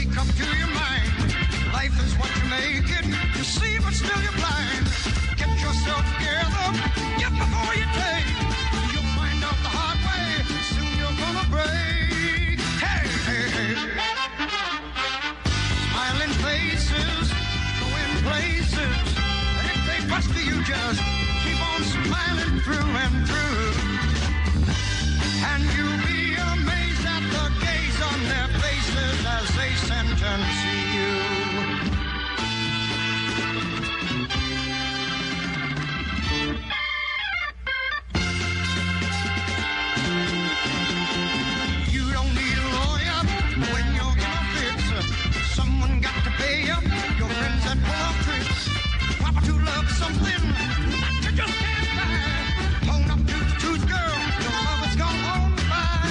wake up to your mind. Life is what you make it. You see, but still you're blind. Get yourself together, get before you take. You'll find out the hard way. Soon you're gonna break. Hey, hey, hey. Smiling faces, going places. And if they bust you, just keep on smiling through and through. And you'll be amazed at the gaze on their faces as they sentence you. You don't need a lawyer when you're in a fix. Someone got to pay you. Your friends that pull off tricks. Proper to love something that you just can't buy. Own up to the truth, girl. Your love is gone on by.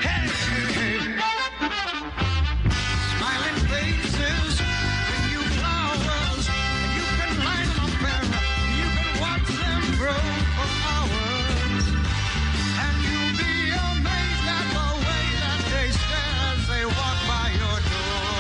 Hey, hey, hey. Smiling faces bring you flowers, and you can line them up and you can watch them grow for hours. And you'll be amazed at the way that they stare as they walk by your door.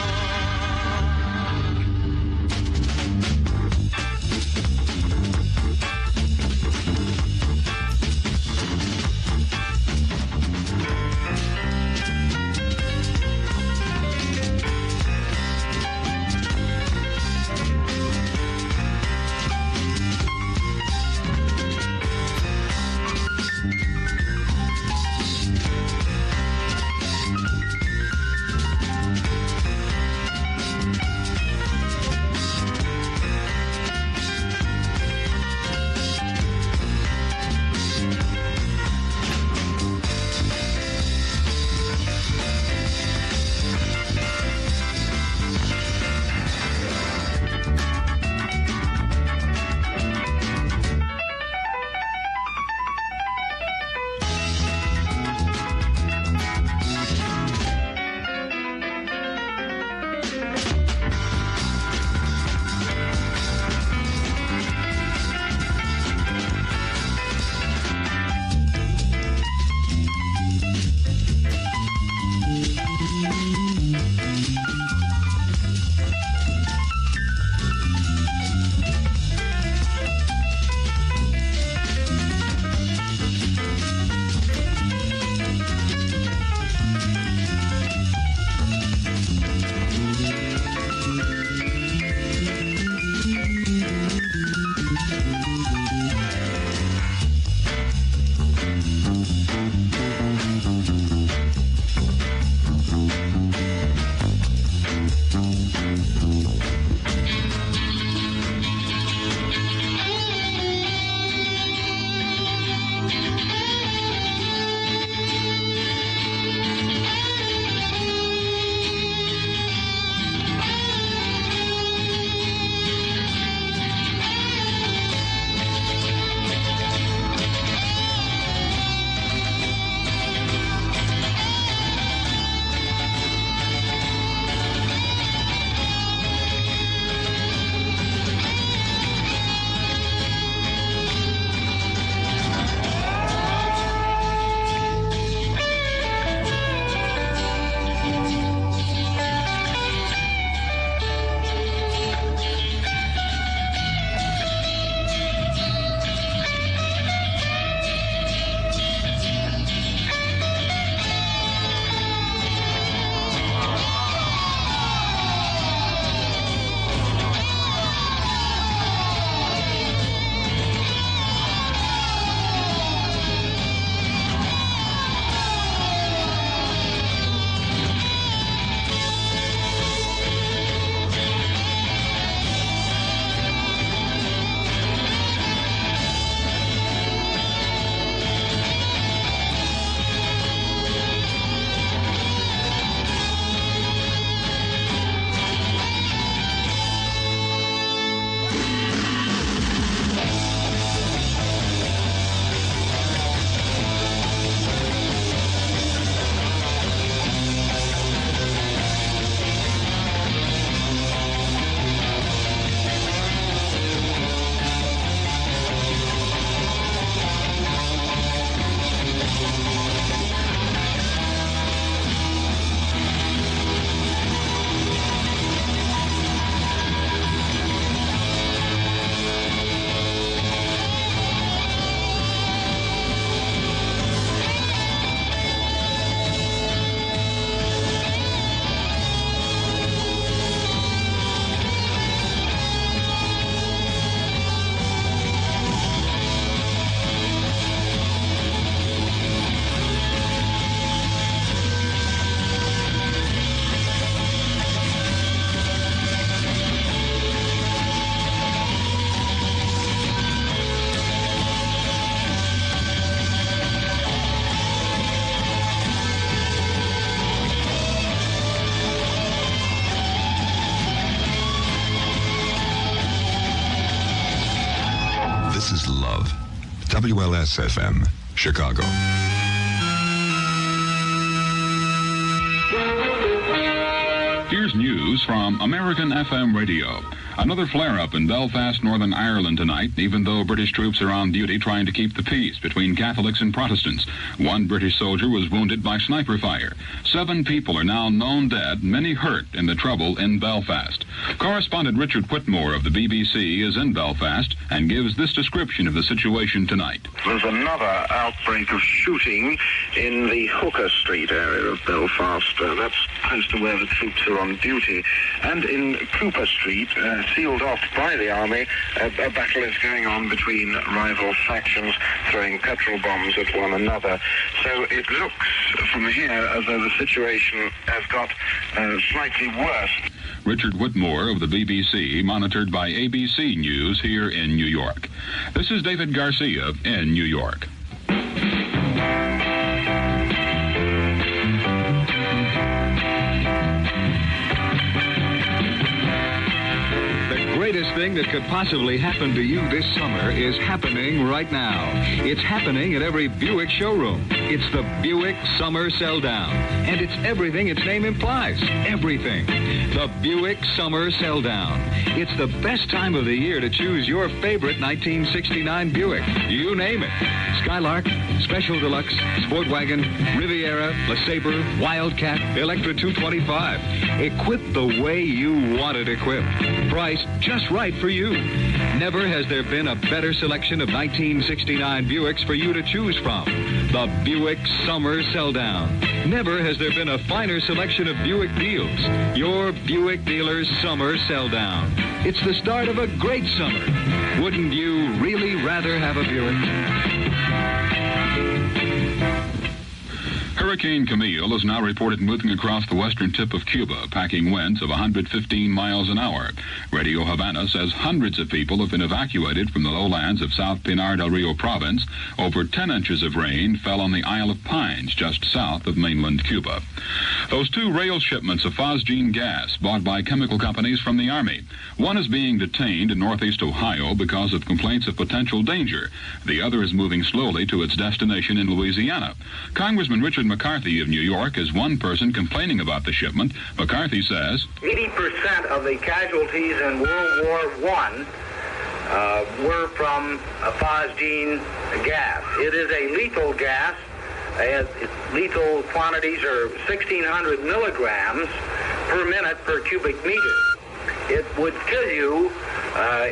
This is love. WLS FM Chicago. Here's news from American FM Radio. Another flare-up in Belfast, Northern Ireland tonight, even though British troops are on duty trying to keep the peace between Catholics and Protestants. One British soldier was wounded by sniper fire. 7 people are now known dead, many hurt in the trouble in Belfast. Correspondent Richard Whitmore of the BBC is in Belfast and gives this description of the situation tonight. There's another outbreak of shooting in the Hooker Street area of Belfast. That's close to where the troops are on duty. And in Cooper Street, sealed off by the army, a battle is going on between rival factions throwing petrol bombs at one another. So it looks from here as though the situation has got slightly worse. Richard Whitmore of the BBC, monitored by ABC News here in New York. This is David Garcia in New York. The greatest thing that could possibly happen to you this summer is happening right now. It's happening at every Buick showroom. It's the Buick Summer Sell Down. And it's everything its name implies. Everything. The Buick Summer Sell Down. It's the best time of the year to choose your favorite 1969 Buick. You name it. Skylark, Special Deluxe, Sport Wagon, Riviera, LeSabre, Wildcat, Electra 225. Equipped the way you want it equipped. Priced just right for you. Never has there been a better selection of 1969 Buicks for you to choose from. The Buick Summer Sell Down. Never has there been a finer selection of Buick deals. Your Buick dealer's Summer Sell Down. It's the start of a great summer. Wouldn't you really rather have a Buick? Hurricane Camille is now reported moving across the western tip of Cuba, packing winds of 115 miles an hour. Radio Havana says hundreds of people have been evacuated from the lowlands of South Pinar del Rio province. Over 10 inches of rain fell on the Isle of Pines, just south of mainland Cuba. Those 2 rail shipments of phosgene gas bought by chemical companies from the Army. One is being detained in northeast Ohio because of complaints of potential danger. The other is moving slowly to its destination in Louisiana. Congressman Richard McCarthy of New York is one person complaining about the shipment. McCarthy says 80% of the casualties in World War I were from phosgene gas. It is a lethal gas. Its lethal quantities are 1,600 milligrams per minute per cubic meter. It would kill you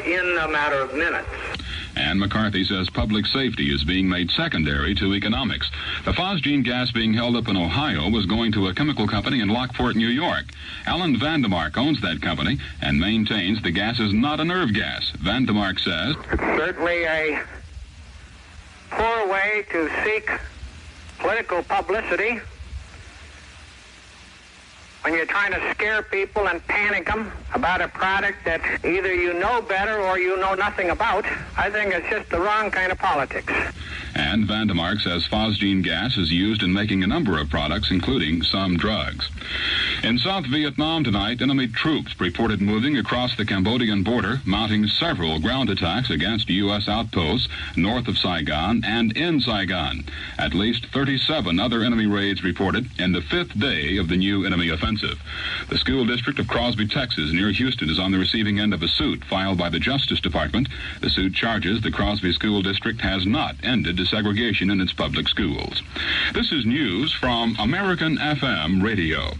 in a matter of minutes. And McCarthy says public safety is being made secondary to economics. The phosgene gas being held up in Ohio was going to a chemical company in Lockport, New York. Alan Vandemark owns that company and maintains the gas is not a nerve gas. Vandemark says, It's certainly a poor way to seek political publicity when you're trying to scare people and panic them about a product that either you know better or you know nothing about. I think it's just the wrong kind of politics. And Vandemark says phosgene gas is used in making a number of products, including some drugs. In South Vietnam tonight, enemy troops reported moving across the Cambodian border, mounting several ground attacks against U.S. outposts north of Saigon and in Saigon. At least 37 other enemy raids reported in the 5th day of the new enemy offensive. The school district of Crosby, Texas, near Houston, is on the receiving end of a suit filed by the Justice Department. The suit charges the Crosby School District has not ended desegregation in its public schools. This is news from American FM Radio.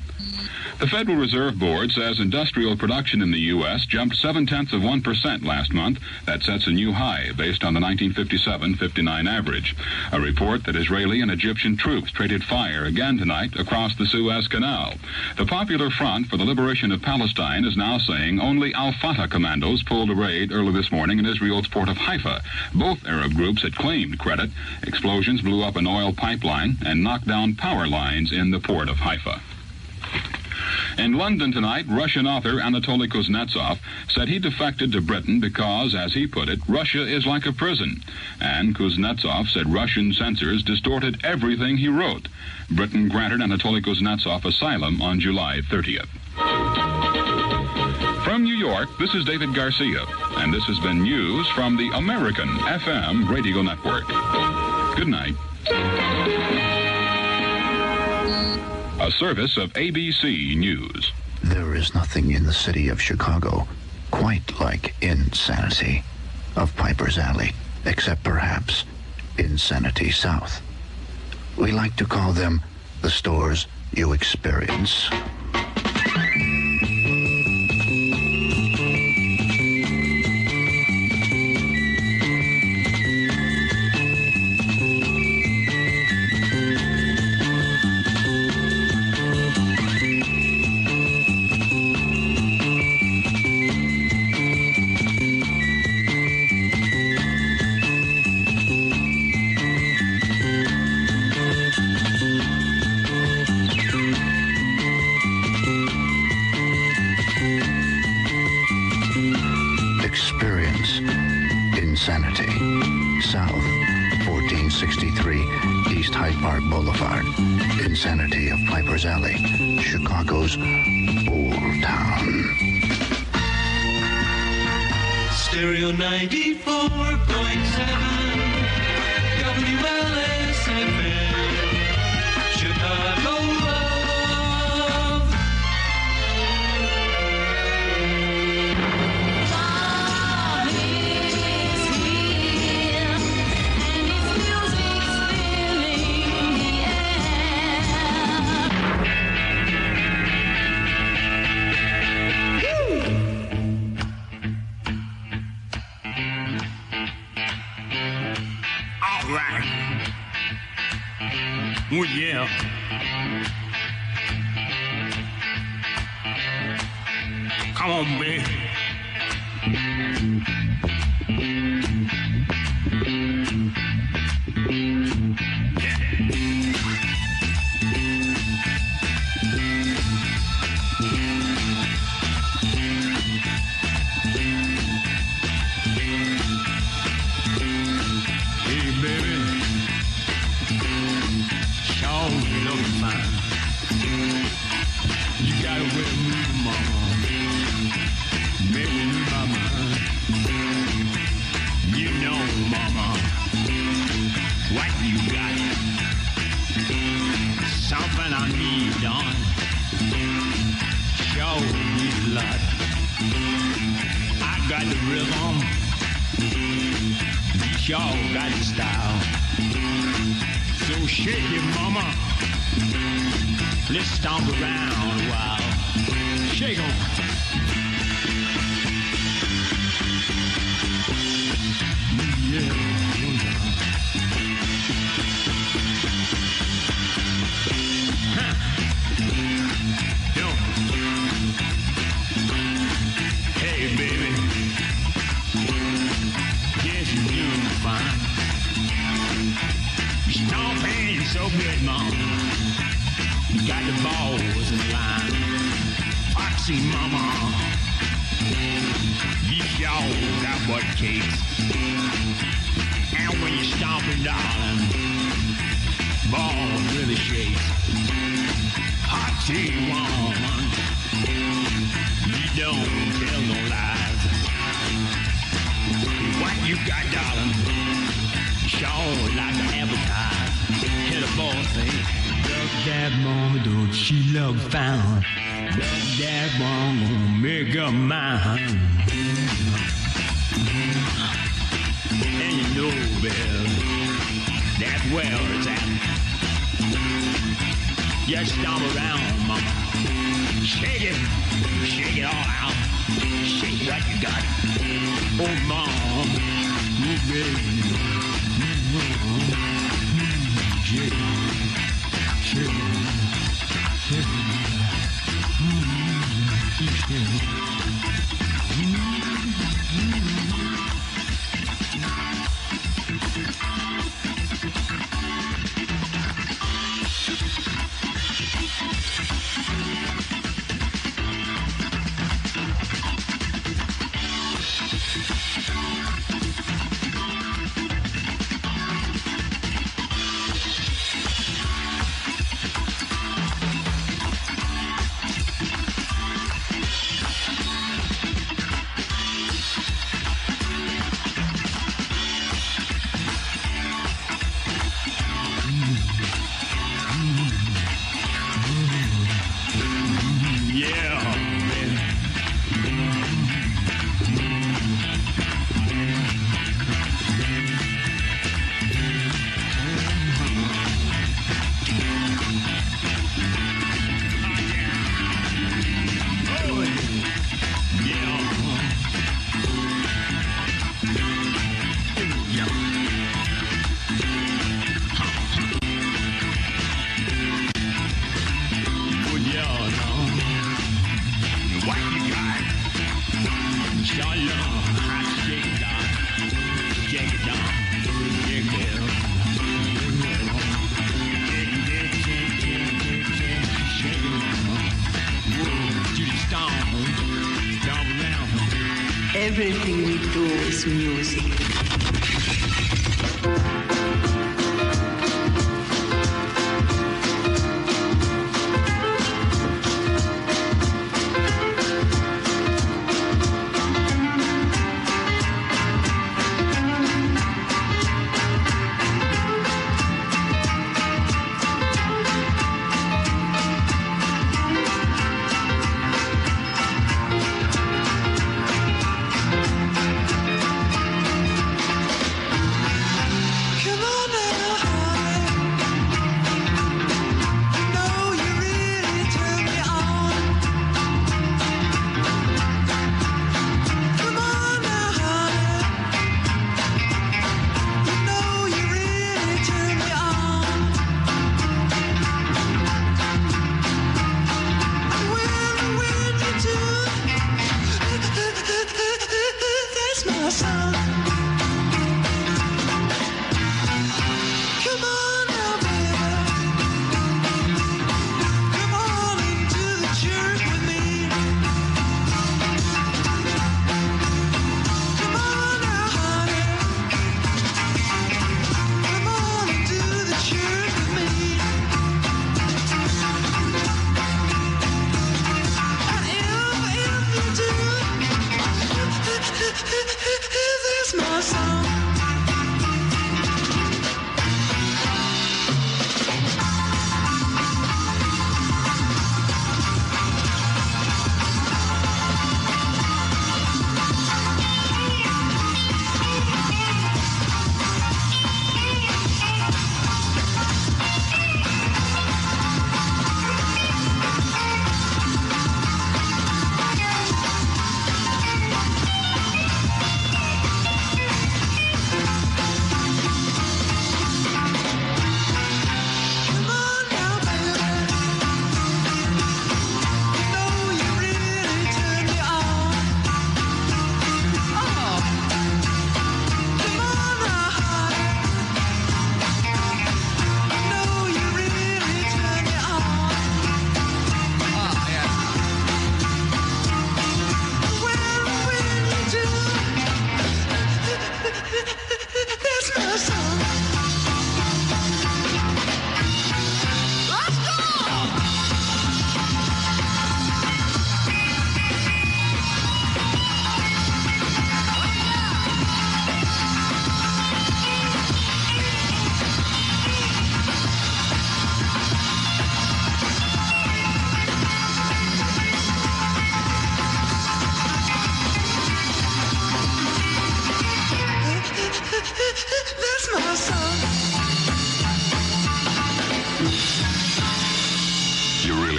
The Federal Reserve Board says industrial production in the U.S. jumped 0.7% last month. That sets a new high based on the 1957-59 average. A report that Israeli and Egyptian troops traded fire again tonight across the Suez Canal. The Popular Front for the Liberation of Palestine is now saying only Al-Fatah commandos pulled a raid early this morning in Israel's port of Haifa. Both Arab groups had claimed credit. Explosions blew up an oil pipeline and knocked down power lines in the port of Haifa. In London tonight, Russian author Anatoly Kuznetsov said he defected to Britain because, as he put it, Russia is like a prison. And Kuznetsov said Russian censors distorted everything he wrote. Britain granted Anatoly Kuznetsov asylum on July 30th. From New York, this is David Garcia. and this has been news from the American FM Radio Network. Good night. A service of ABC News. There is nothing in the city of Chicago quite like Insanity of Piper's Alley, except perhaps Insanity South. We like to call them the stores you experience. Experience Insanity South, 1463 East Hyde Park Boulevard. Insanity of Piper's Alley, Chicago's old town. Stereo 94.7 WLS FM Chicago Love. Oh, yeah. Come on, baby. Y'all got the style. So shake it, mama. Let's stomp around a while. Shake 'em. Yeah. Huh. Yo. Hey, baby. Yes, you do fine. You stomping so good, mom. You got the balls in line. Foxy mama. You sure got what it takes. And when you're stomping, darling, balls really shake. Foxy woman. You don't tell no lies. What you got, darling? Sure like to advertise. Hear the boy say, look that mama, don't she look fine? Look that mama, gonna make her mine. And you know, Bill, that's where it's at. Just stomp around, mama. Shake it all out. Shake what you got. Oh, mom, oh, baby. Shake, shake, shake. Everything we do is music.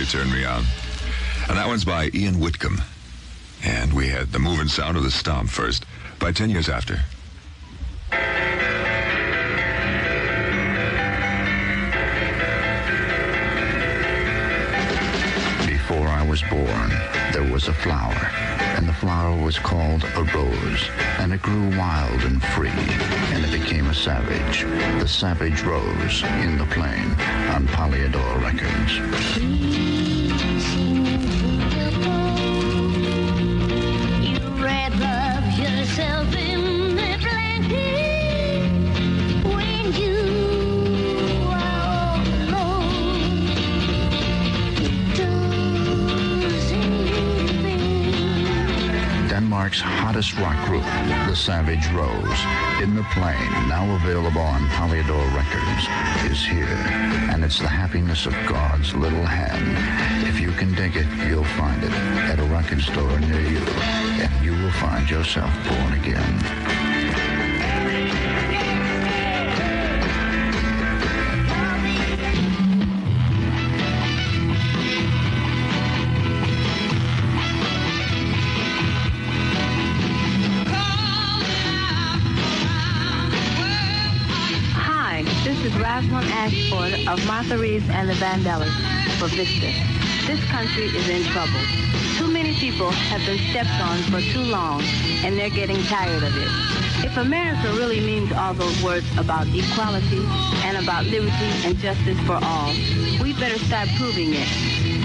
Turn Me On. And that one's by Ian Whitcomb. And we had the moving sound of the stomp first, by 10 years after. Before I was born, there was a flower, and the flower was called a rose, and it grew wild and free, and it became a savage. The savage rose in the plain on Polydor Records. Denmark's hottest rock group, the Savage Rose, in the Plain, now available on Polydor Records, is here. And it's the happiness of God's little hand. If you can dig it, you'll find it at a record store near you, and you will find yourself born again. Ashford of Martha Reeves and the Vandellas for Vista. This country is in trouble. Too many people have been stepped on for too long, and they're getting tired of it. If America really means all those words about equality and about liberty and justice for all, we better start proving it.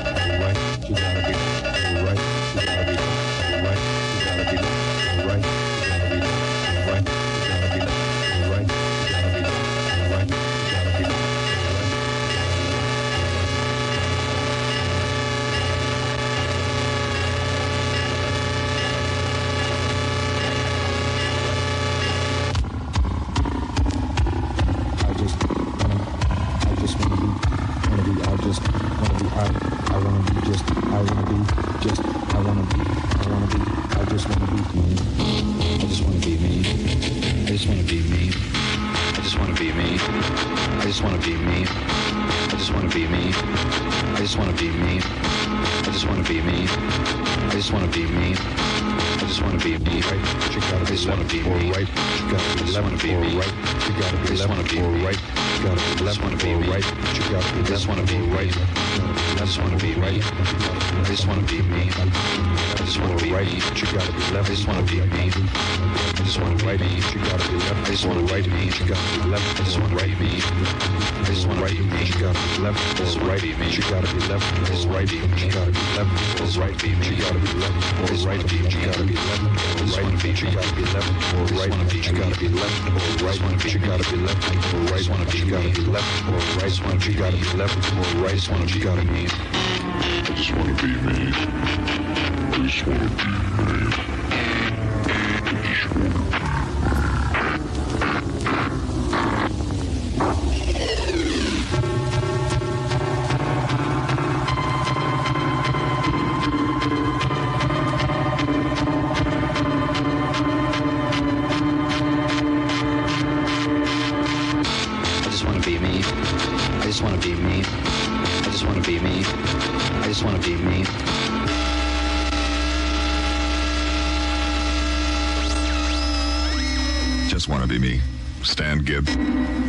Just want to be me. Stan Gibb.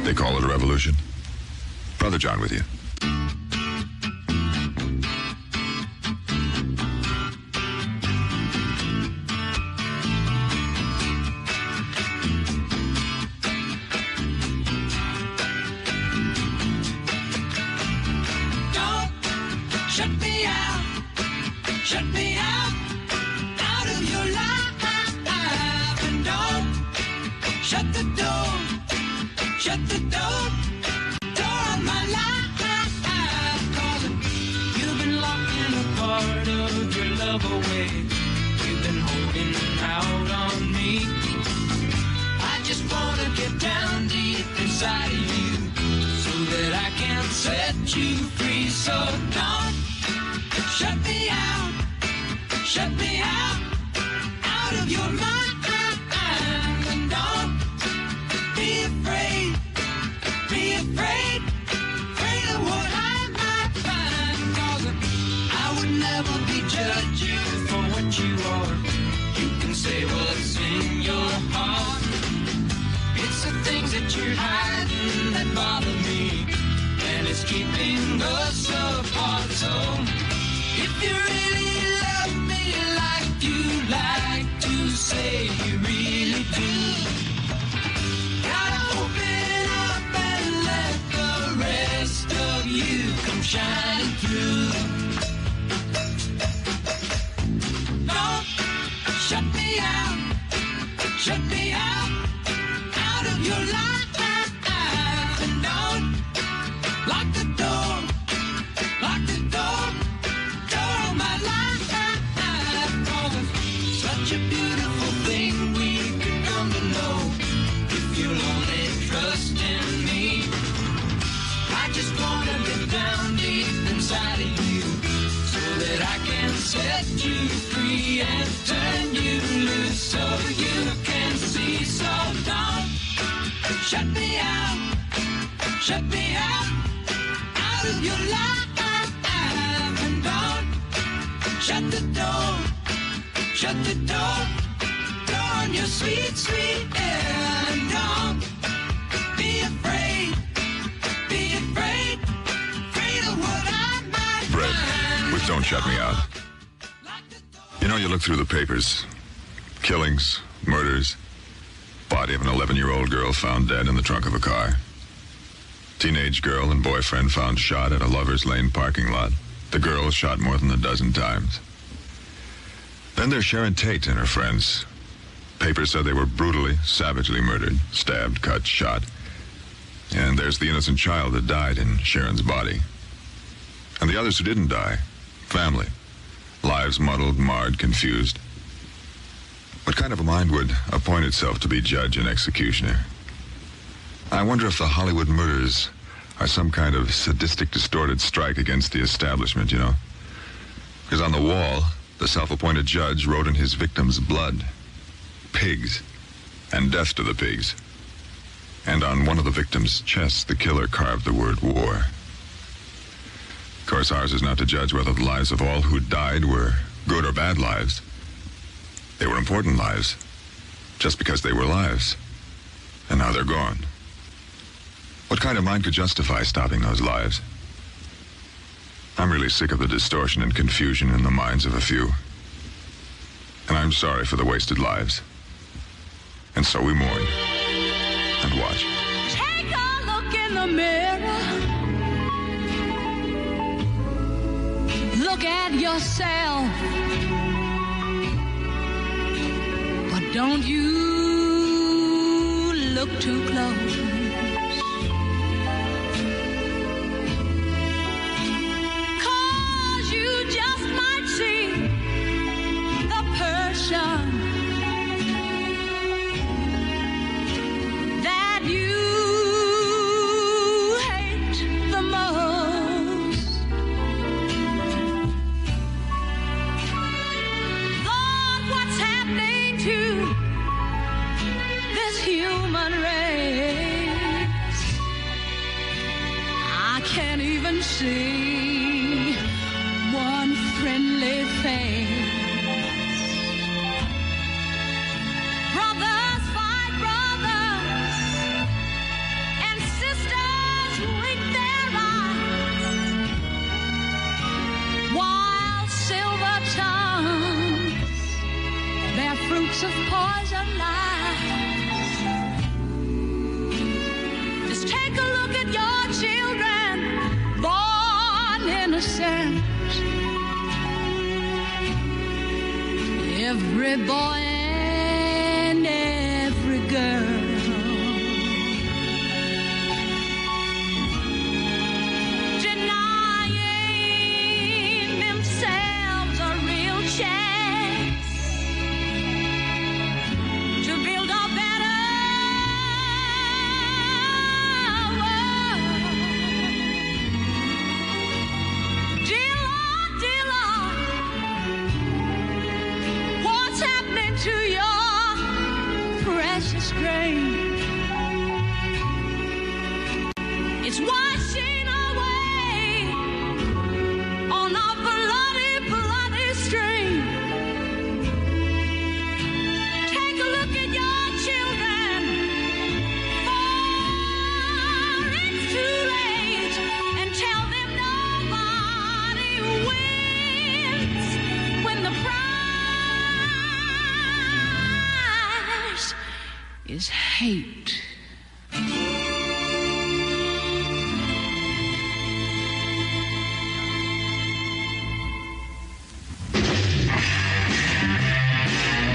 They call it a revolution. Brother John with you. Set you free, so don't shut me out. that you're hiding that bother me, and it's keeping us apart. So if you really love me like you like to say you really do, gotta open up and let the rest of you come shining through. Don't shut me out of your life. And don't lock the door of my life. 'Cause it's such a beautiful thing we could come to know if you'll only trust in me. I just wanna get down deep inside of you so that I can set you free and turn you loose so you can see. So don't shut me out of your life. And don't shut the door on your sweet, sweet air. And don't be afraid of what I might Brett, find. with Don't Shut Me Out. You know, you look through the papers. Killings, murders, body of an 11-year-old girl found dead in the trunk of a car. Teenage girl and boyfriend found shot at a Lover's Lane parking lot. The girl shot more than a dozen times. Then there's Sharon Tate and her friends. Papers said they were brutally, savagely murdered, stabbed, cut, shot. And there's the innocent child that died in Sharon's body. And the others who didn't die. Family. Lives muddled, marred, confused. What kind of a mind would appoint itself to be judge and executioner? I wonder if the Hollywood murders are some kind of sadistic, distorted strike against the establishment, you know? Because on the wall, the self-appointed judge wrote in his victim's blood, pigs, and death to the pigs. And on one of the victim's chests, the killer carved the word war. Of course, ours is not to judge whether the lives of all who died were good or bad lives. They were important lives, just because they were lives. And now they're gone. What kind of mind could justify stopping those lives? I'm really sick of the distortion and confusion in the minds of a few. And I'm sorry for the wasted lives. And so we mourn and watch. Take a look in the mirror. Look at yourself. But don't you look too close. 'Cause you just might see the person that you hate the most. Lord, what's happening to this human race? I can't even see one friendly face. Brothers fight brothers, and sisters wink their eyes, while silver tongues bear fruits of poison lies. Just take a look at your children, born innocent. Every boy and every girl. Denying themselves a real chance to build a better world. Dear Lord, what's happening to your precious grain? It's washing away on a bloody, bloody stream. Take a look at your children, is hate.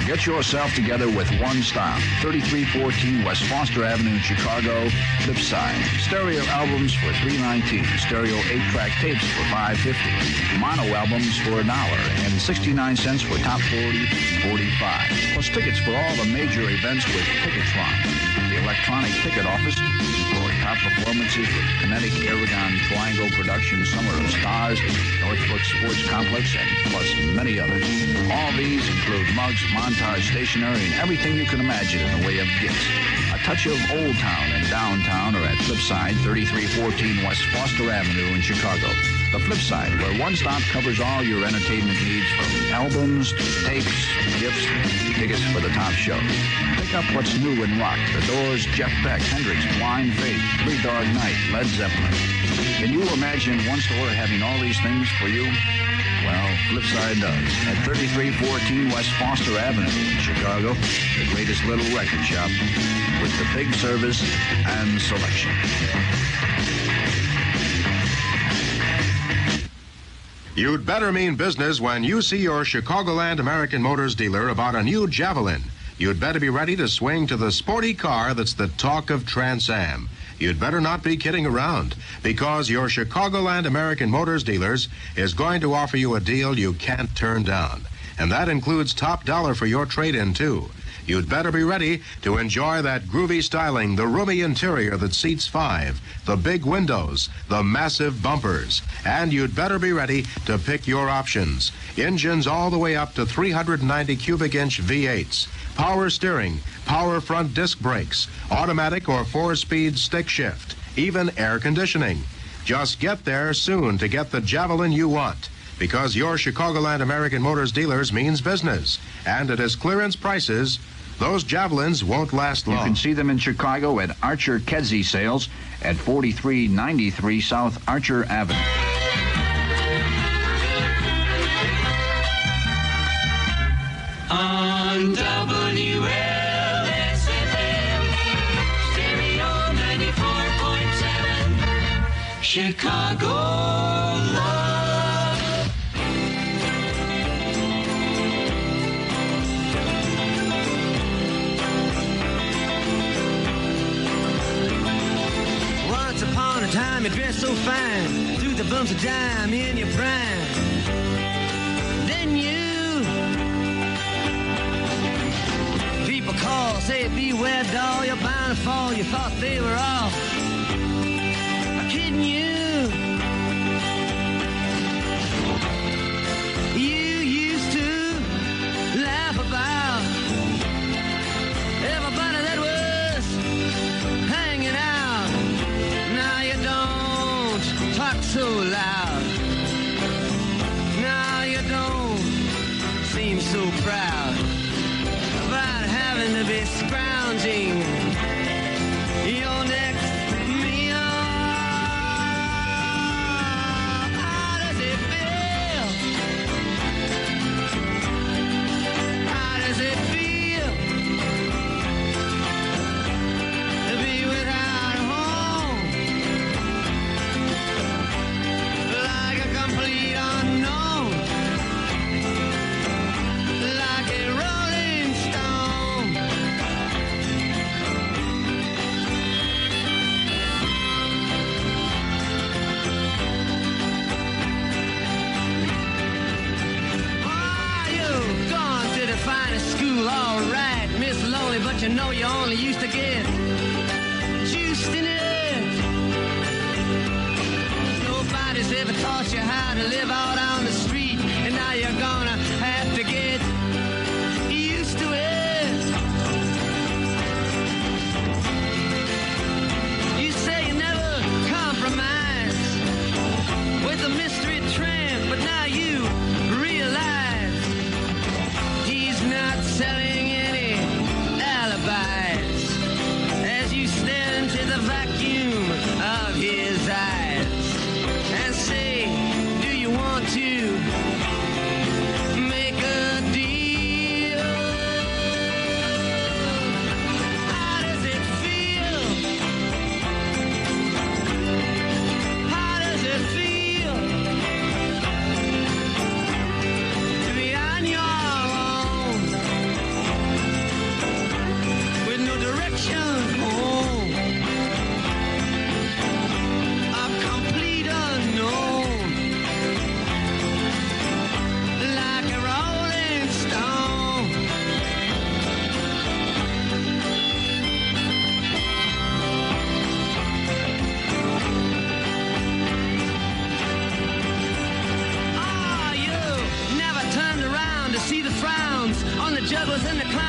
Get yourself together with One Stop, 3314 West Foster Avenue in Chicago, Flipside. Stereo albums for $3.19, stereo 8-track tapes for $5.50, mono albums for $1, and 69 cents for top 40 and 45. Plus tickets for all the major events with Ticketron, the electronic ticket office for top performances with Kinetic, Aragon, Triangle Productions, Summer of Stars, Northbrook Sports Complex, and plus many others. All these include mugs, montage stationery, and everything you can imagine in the way of gifts. A touch of Old Town and Downtown are at Flipside, 3314 West Foster Avenue in Chicago. The Flipside, where One Stop covers all your entertainment needs from albums to tapes, gifts, tickets for the top shows. Pick up what's new in rock. The Doors, Jeff Beck, Hendrix, Blind Faith, Three Dog Night, Led Zeppelin. Can you imagine one store having all these things for you? Well, Flipside does. At 3314 West Foster Avenue in Chicago, the greatest little record shop with the big service and selection. You'd better mean business when you see your Chicagoland American Motors dealer about a new Javelin. You'd better be ready to swing to the sporty car that's the talk of Trans Am. You'd better not be kidding around, because your Chicagoland American Motors dealers is going to offer you a deal you can't turn down. And that includes top dollar for your trade-in, too. You'd better be ready to enjoy that groovy styling, the roomy interior that seats 5, the big windows, the massive bumpers. And you'd better be ready to pick your options. Engines all the way up to 390 cubic inch V8s, power steering, power front disc brakes, automatic or 4-speed stick shift, even air conditioning. Just get there soon to get the Javelin you want, because your Chicagoland American Motors dealers means business. And at his clearance prices, those Javelins won't last long. You can see them in Chicago at Archer Kedzie Sales at 4393 South Archer Avenue. On WLS FM, stereo 94.7, Chicago Love. Once upon a time you dressed so fine, through the bumps of dime in your prime. Then people call, say beware doll, you're bound to fall. You thought they were all kidding you. You used to laugh about everybody that was hanging out. Now you don't talk so loud. Now you don't seem so proud about having to be scrounging your next meal. How does it feel? How does it feel to be without a home? Like a complete unknown, like a rolling stone. Oh, you've gone to the finest school, all right, Miss Lonely, but you know you only used to get juiced in it. Nobody's ever taught you how to live out on the street, and now you're gonna have to get used to it. You say you never compromise with a mystery tramp, but now you realize he's not selling any alibis as you stare into the vacuum of his eyes and say, do you want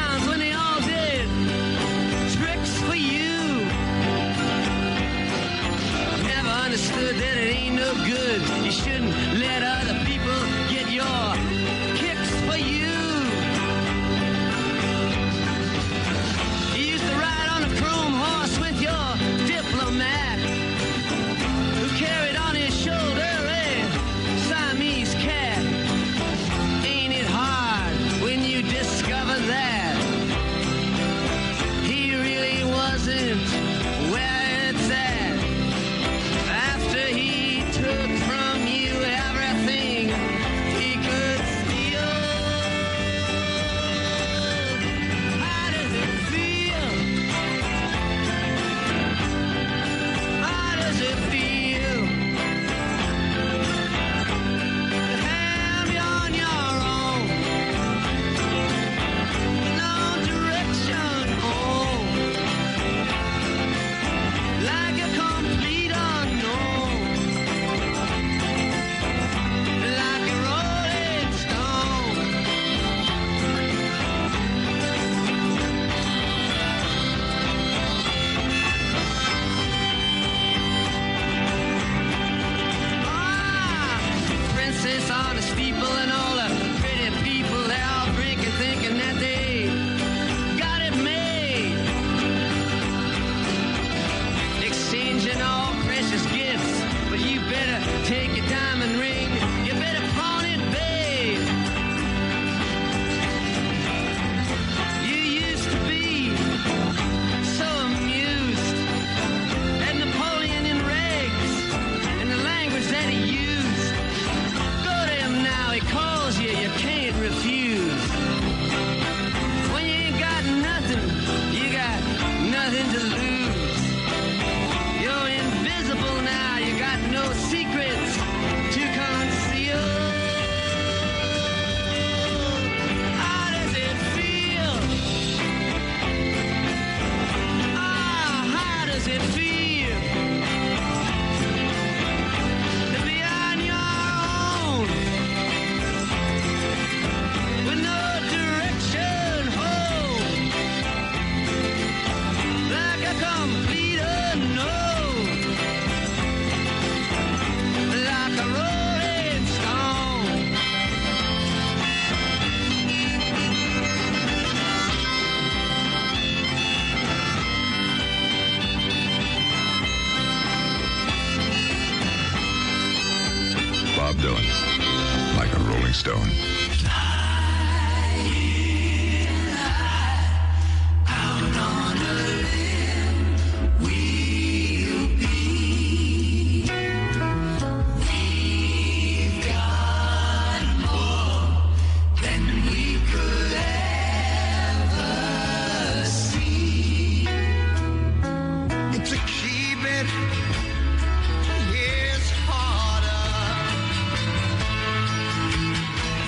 clowns when they all did tricks for you. Never understood that it ain't no good. You shouldn't let other people get your kicks for you. You used to ride on a chrome horse with your diplomat, who carried on his shoulder a Siamese cat. Ain't it hard when you discover that he really wasn't where it's at? After he took from you everything he could steal. How does it feel? How does it feel to have you on your own? No direction home, like a complete unknown, like a rolling stone. Princess on the steeple and all the pretty people, they're all drinking, thinking that they got it made, exchanging all precious gifts. But you better take your diamond ring, you better pawn it, babe. You used to be so amused at Napoleon in rags and the language that he used. Go to him now, he calls you, you can't refuse. When you ain't got nothing, you got nothing to lose. You're invisible now, you got no secrets to conceal. How does it feel? How does it feel to be on your own with no direction home, like a complete unknown, like a rolling stone? Bob Dylan, like a rolling stone. To keep it is harder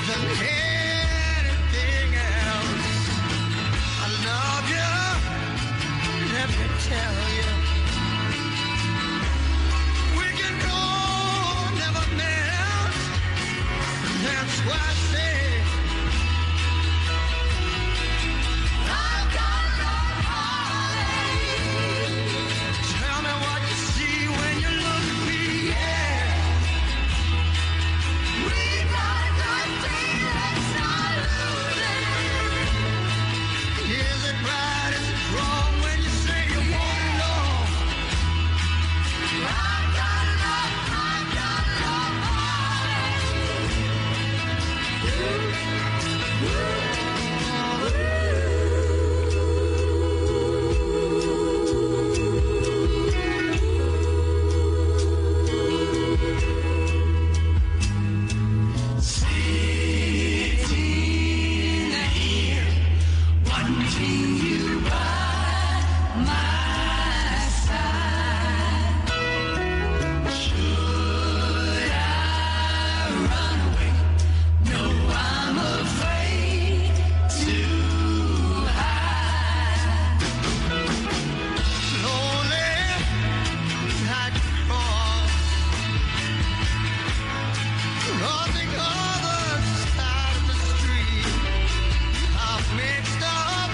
than anything else. I love you, let me tell you. We can go, never melt. That's why I say I've got no heartache. Tell me what you see when you look at me, yeah. We got a good thing that's not losing. Is it right, is it wrong when you say you want it all? I've got love Sitting here, wanting you by my side. Should I run away? No, I'm afraid to hide. Slowly, I cross the other side of the street. I've mixed up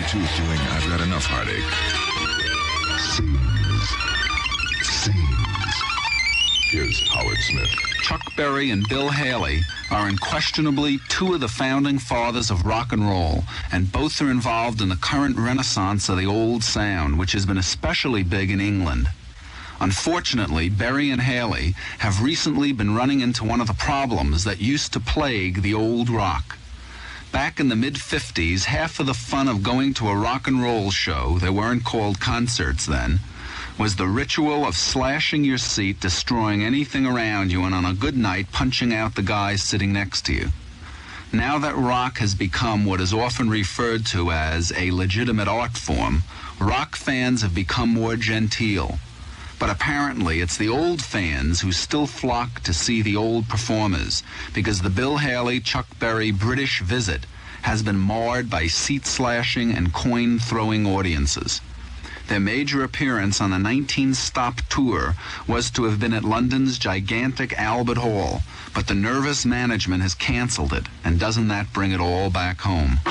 tooth doing I've Got Enough heartache. Scenes. Here's Howard Smith. Chuck Berry and Bill Haley are unquestionably two of the founding fathers of rock and roll, and both are involved in the current renaissance of the old sound, which has been especially big in England. Unfortunately, Berry and Haley have recently been running into one of the problems that used to plague the old rock. Back in the mid-50s, half of the fun of going to a rock and roll show, they weren't called concerts then, was the ritual of slashing your seat, destroying anything around you, and on a good night, punching out the guy sitting next to you. Now that rock has become what is often referred to as a legitimate art form, rock fans have become more genteel. But apparently it's the old fans who still flock to see the old performers, because the Bill Haley, Chuck Berry British visit has been marred by seat-slashing and coin-throwing audiences. Their major appearance on the 19-stop tour was to have been at London's gigantic Albert Hall, but the nervous management has canceled it, and doesn't that bring it all back home?